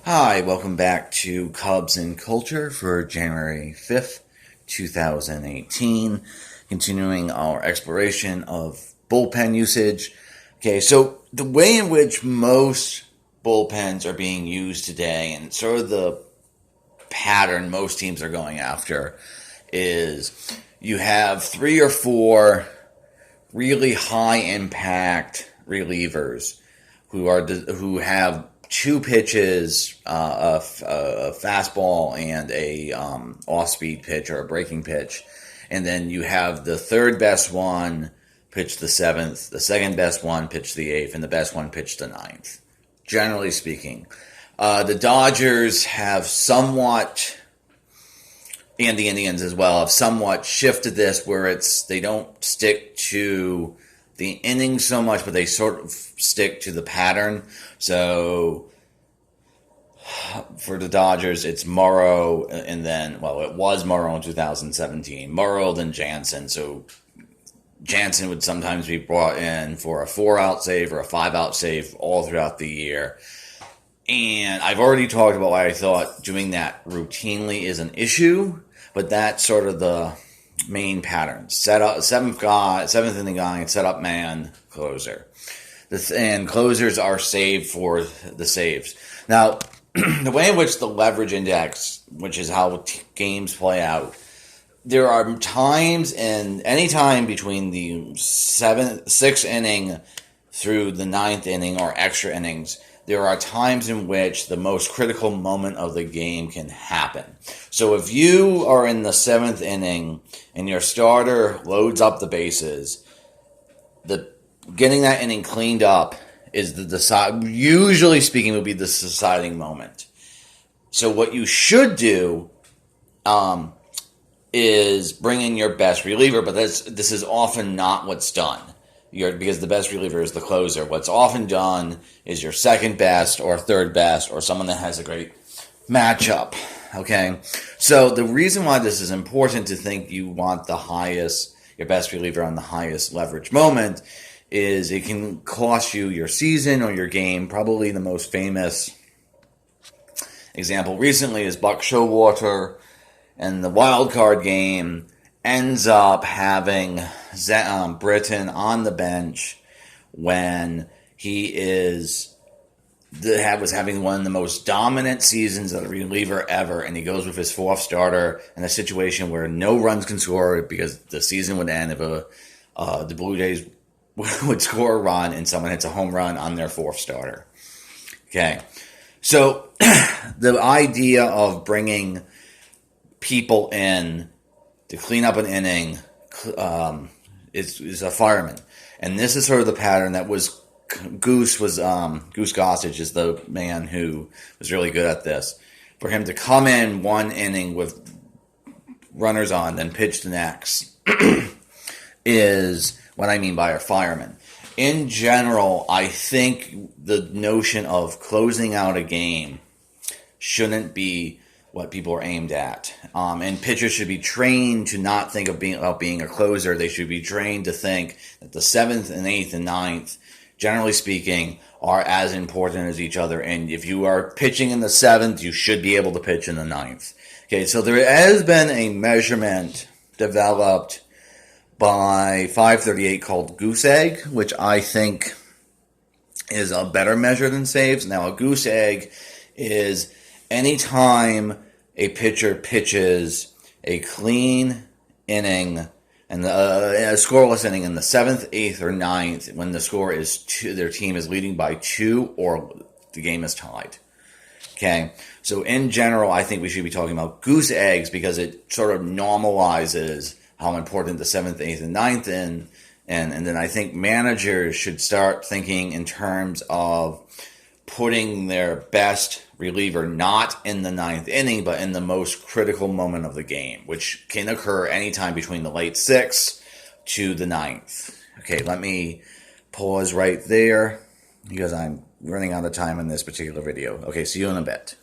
Hi, welcome back to Cubs and Culture for January 5th, 2018. Continuing our exploration of bullpen usage. Okay, so the way in which most bullpens are being used today, and sort of the pattern most teams are going after, is you have 3 or 4 really high impact relievers who have 2 pitches, a fastball and a off-speed pitch or a breaking pitch, and then you have the third best one pitch the 7th, the second best one pitch the 8th, and the best one pitch the 9th. Generally speaking, the Dodgers have somewhat, and the Indians as well, have somewhat shifted this where they don't stick to the innings so much, but they sort of stick to the pattern. So for the Dodgers, it's Morrow, and then, well, it was Morrow in 2017. Morrow, then Jansen. So Jansen would sometimes be brought in for a 4-out save or a 5-out save all throughout the year. And I've already talked about why I thought doing that routinely is an issue, but that's sort of the main pattern. Set up seventh inning guy, and set up man, closer. And closers are saved for the saves. Now, the way in which the leverage index, which is how games play out, there are times, and any time between the 6th inning through the 9th inning or extra innings, there are times in which the most critical moment of the game can happen. So if you are in the 7th inning and your starter loads up the bases, getting that inning cleaned up is usually speaking, would be the deciding moment. So what you should do is bring in your best reliever, but this is often not what's done. Because the best reliever is the closer. What's often done is your second best or third best or someone that has a great matchup. Okay? So the reason why this is important to think you want your best reliever on the highest leverage moment is it can cost you your season or your game. Probably the most famous example recently is Buck Showalter in the wild card game. Ends up having Britton on the bench when he was having one of the most dominant seasons of a reliever ever, and he goes with his 4th starter in a situation where no runs can score because the season would end if the Blue Jays would score a run and someone hits a home run on their 4th starter. Okay, so the idea of bringing people in to clean up an inning is a fireman. And this is sort of the pattern that was Goose Gossage is the man who was really good at this. For him to come in one inning with runners on, then pitch the next, is what I mean by a fireman. In general, I think the notion of closing out a game shouldn't be what people are aimed at. And pitchers should be trained to not think about being a closer. They should be trained to think that the 7th and 8th and 9th, generally speaking, are as important as each other. And if you are pitching in the 7th, you should be able to pitch in the 9th. Okay, so there has been a measurement developed by 538 called Goose Egg, which I think is a better measure than saves. Now, a Goose Egg is anytime a pitcher pitches a clean inning and a scoreless inning in the 7th, 8th, or 9th, when the score is 2, their team is leading by 2 or the game is tied. Okay, so in general, I think we should be talking about Goose Eggs because it sort of normalizes how important the 7th, 8th, and 9th and then I think managers should start thinking in terms of putting their best reliever not in the 9th inning, but in the most critical moment of the game, which can occur anytime between the late 6th to the 9th. Okay, let me pause right there because I'm running out of time in this particular video. Okay, see you in a bit.